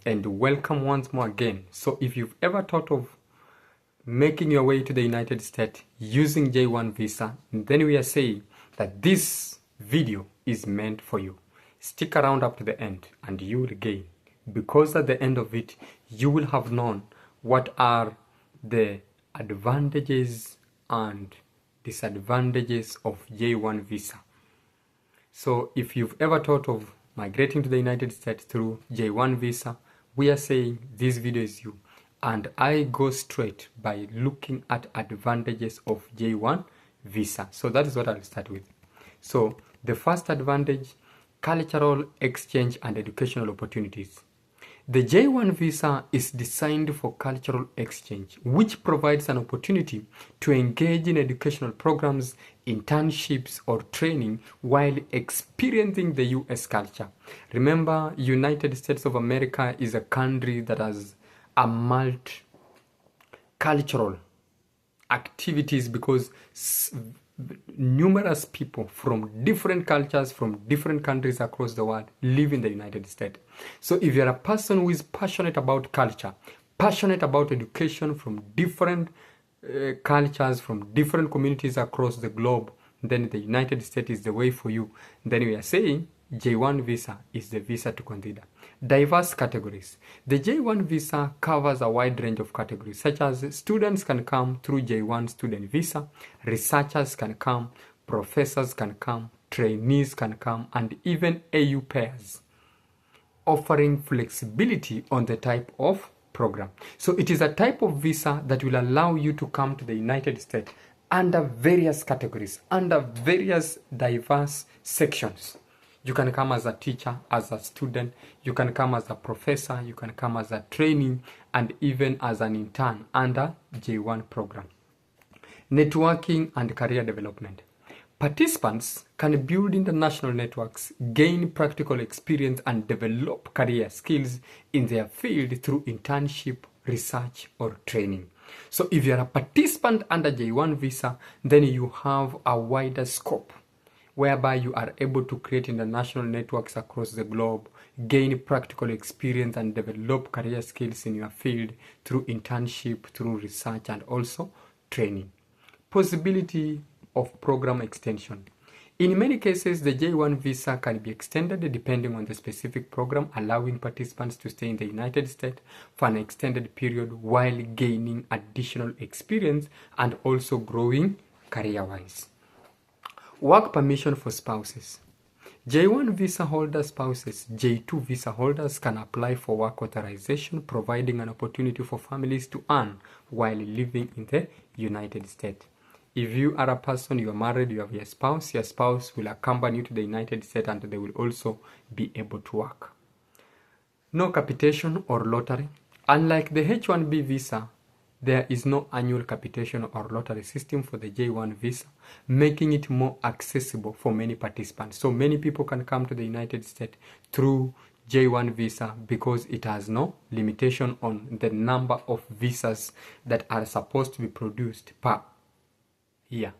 and welcome once more again. So if you've ever thought of making your way to the United States using J-1 visa, then we are saying that this video is meant for you. Stick around up to the end and you will gain, because at the end of it you will have known what are the advantages and disadvantages of J-1 visa. So if you've ever thought of migrating to the United States through J-1 visa, we are saying this video is you. And I go straight by looking at advantages of J-1 visa. So that is what I'll start with. So the first advantage, cultural exchange and educational opportunities. The J-1 visa is designed for cultural exchange, which provides an opportunity to engage in educational programs, internships, or training while experiencing the US culture. Remember, United States of America is a country that has a multi-cultural activities because numerous people from different cultures, from different countries across the world live in the United States. So if you're a person who is passionate about culture, passionate about education from different cultures, from different communities across the globe, then the United States is the way for you. Then we are saying J-1 visa is the visa to consider. Diverse categories. The J-1 visa covers a wide range of categories, such as students can come through J-1 student visa, researchers can come, professors can come, trainees can come, and even AU pairs, offering flexibility on the type of program. So it is a type of visa that will allow you to come to the United States under various categories, under various diverse sections. You can come as a teacher, as a student, you can come as a professor, you can come as a trainee, and even as an intern under J-1 program. Networking and career development. Participants can build international networks, gain practical experience, and develop career skills in their field through internship, research, or training. So if you're a participant under J-1 visa, then you have a wider scope, whereby you are able to create international networks across the globe, gain practical experience, and develop career skills in your field through internship, through research, and also training. Possibility of program extension. In many cases, the J-1 visa can be extended depending on the specific program, allowing participants to stay in the United States for an extended period while gaining additional experience and also growing career-wise. Work permission for spouses. J-1 visa holder spouses, J-2 visa holders can apply for work authorization, providing an opportunity for families to earn while living in the United States. If you are a person, you are married, you have your spouse will accompany you to the United States and they will also be able to work. No capitation or lottery. Unlike the H-1B visa, there is no annual capitation or lottery system for the J-1 visa, making it more accessible for many participants. So many people can come to the United States through J-1 visa because it has no limitation on the number of visas that are supposed to be produced per year.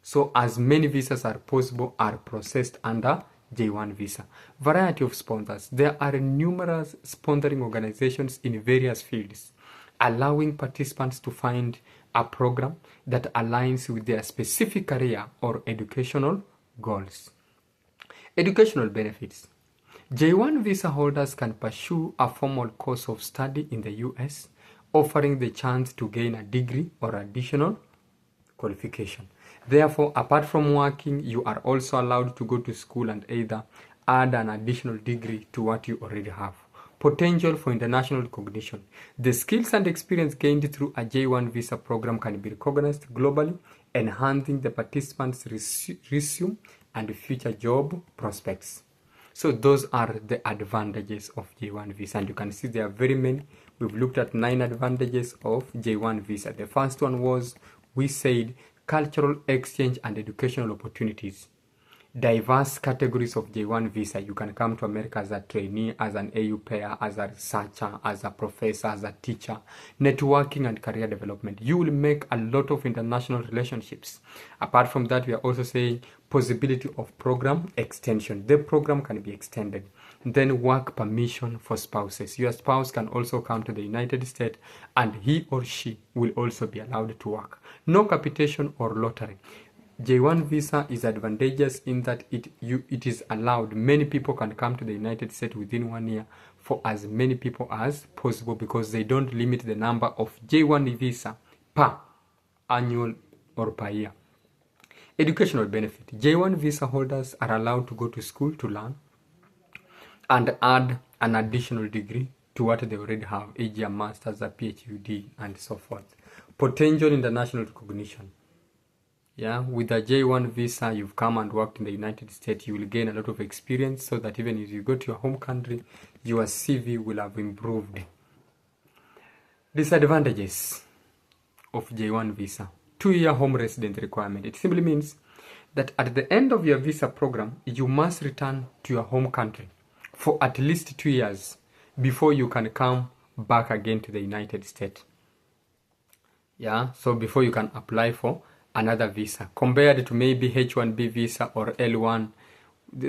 So as many visas as possible are processed under J-1 visa. Variety of sponsors. There are numerous sponsoring organizations in various fields, allowing participants to find a program that aligns with their specific career or educational goals. Educational benefits. J-1 visa holders can pursue a formal course of study in the US, offering the chance to gain a degree or additional qualification. Therefore, apart from working, you are also allowed to go to school and either add an additional degree to what you already have. Potential for international recognition. The skills and experience gained through a J-1 visa program can be recognized globally, enhancing the participants' resume and future job prospects. So those are the advantages of J-1 visa, and you can see there are very many. We've looked at 9 advantages of J-1 visa. The first one was, we said, cultural exchange and educational opportunities. Diverse categories of J-1 visa. You can come to America as a trainee, as an AU pair, as a researcher, as a professor, as a teacher. Networking and career development. You will make a lot of international relationships. Apart from that, we are also saying possibility of program extension. The program can be extended. Then work permission for spouses. Your spouse can also come to the United States and he or she will also be allowed to work. No capitation or lottery. J1 visa is advantageous in that it is allowed. Many people can come to the United States within 1 year for as many people as possible because they don't limit the number of J1 visa per annual or per year. Educational benefit. J1 visa holders are allowed to go to school to learn and add an additional degree to what they already have, e.g. a master's, a PhD, and so forth. Potential international recognition. Yeah, with a J1 visa, you've come and worked in the United States, you will gain a lot of experience so that even if you go to your home country, your CV will have improved. Disadvantages of J1 visa. 2-year home resident requirement. It simply means that at the end of your visa program, you must return to your home country for at least 2 years before you can come back again to the United States. Yeah, so before you can apply for another visa, compared to maybe H1B visa or L1.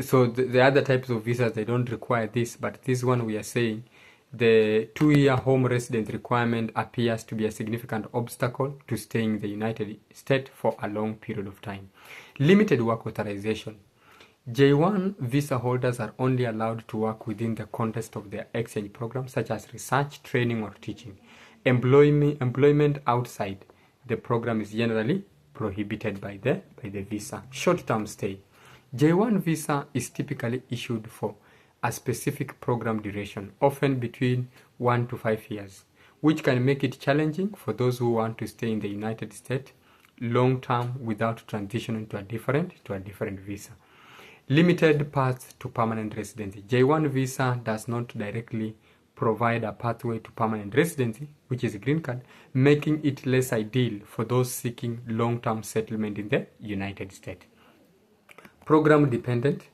So the other types of visas, they don't require this, but this one we are saying the 2-year home resident requirement appears to be a significant obstacle to staying in the United States for a long period of time. Limited work authorization. J1 visa holders are only allowed to work within the context of their exchange program, such as research, training, or teaching. Employment outside the program is generally prohibited by the visa. Short-term stay. J1 visa is typically issued for a specific program duration, often between 1 to 5 years, which can make it challenging for those who want to stay in the United States long-term without transitioning to a different visa. Limited path to permanent residency. J1 visa does not directly provide a pathway to permanent residency, which is a green card, making it less ideal for those seeking long-term settlement in the United States. Program dependent.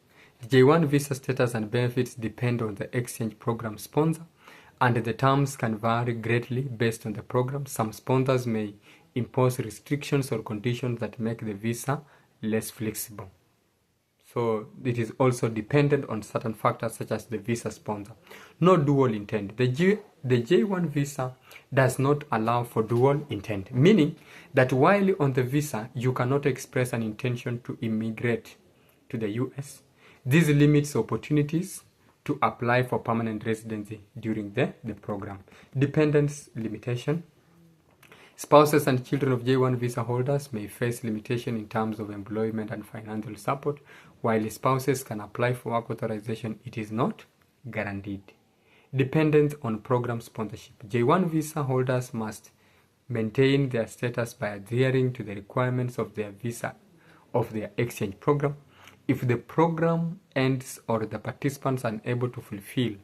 J1 visa status and benefits depend on the exchange program sponsor, and the terms can vary greatly based on the program. Some sponsors may impose restrictions or conditions that make the visa less flexible. So it is also dependent on certain factors such as the visa sponsor. No dual intent. The J1 visa does not allow for dual intent, meaning that while on the visa, you cannot express an intention to immigrate to the US. This limits opportunities to apply for permanent residency during the program. Dependence limitation. Spouses and children of J1 visa holders may face limitation in terms of employment and financial support. While spouses can apply for work authorization, it is not guaranteed. Dependence on program sponsorship. J1 visa holders must maintain their status by adhering to the requirements of their visa of their exchange program. If the program ends or the participants are unable to fulfill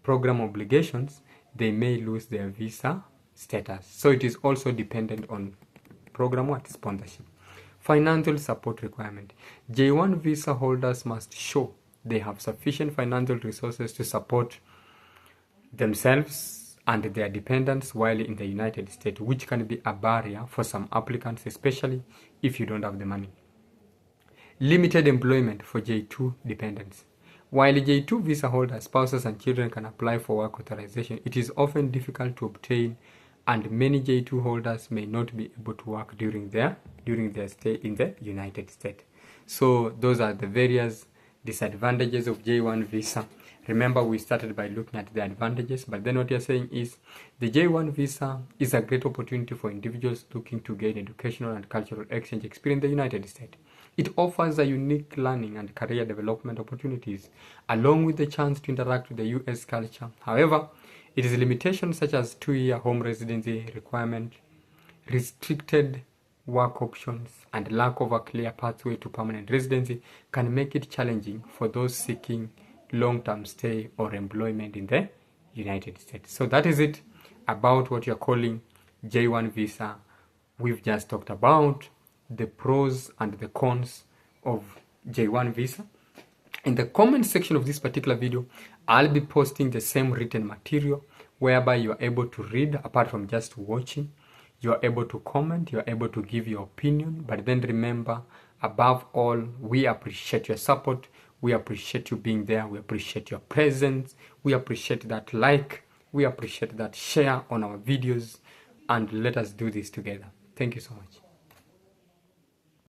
program obligations, they may lose their visa status. So it is also dependent on program sponsorship. Financial support requirement. J1 visa holders must show they have sufficient financial resources to support themselves and their dependents while in the United States, which can be a barrier for some applicants, especially if you don't have the money. Limited employment for J2 dependents. While J2 visa holders, spouses and children can apply for work authorization, it is often difficult to obtain, and many J2 holders may not be able to work during their stay in the United States. So those are the various disadvantages of J1 visa. Remember, we started by looking at the advantages, but then what you're saying is the J1 visa is a great opportunity for individuals looking to gain educational and cultural exchange experience in the United States. It offers a unique learning and career development opportunities, along with the chance to interact with the US culture. However, its limitations such as 2-year home residency requirement, restricted work options, and lack of a clear pathway to permanent residency can make it challenging for those seeking long-term stay or employment in the United States. So that is it about what you're calling J1 visa. We've just talked about the pros and the cons of J1 visa. In the comment section of this particular video, I'll be posting the same written material whereby you are able to read apart from just watching. You are able to comment, you are able to give your opinion, but then remember, above all, we appreciate your support. We appreciate you being there. We appreciate your presence. We appreciate that like. We appreciate that share on our videos. And let us do this together. Thank you so much.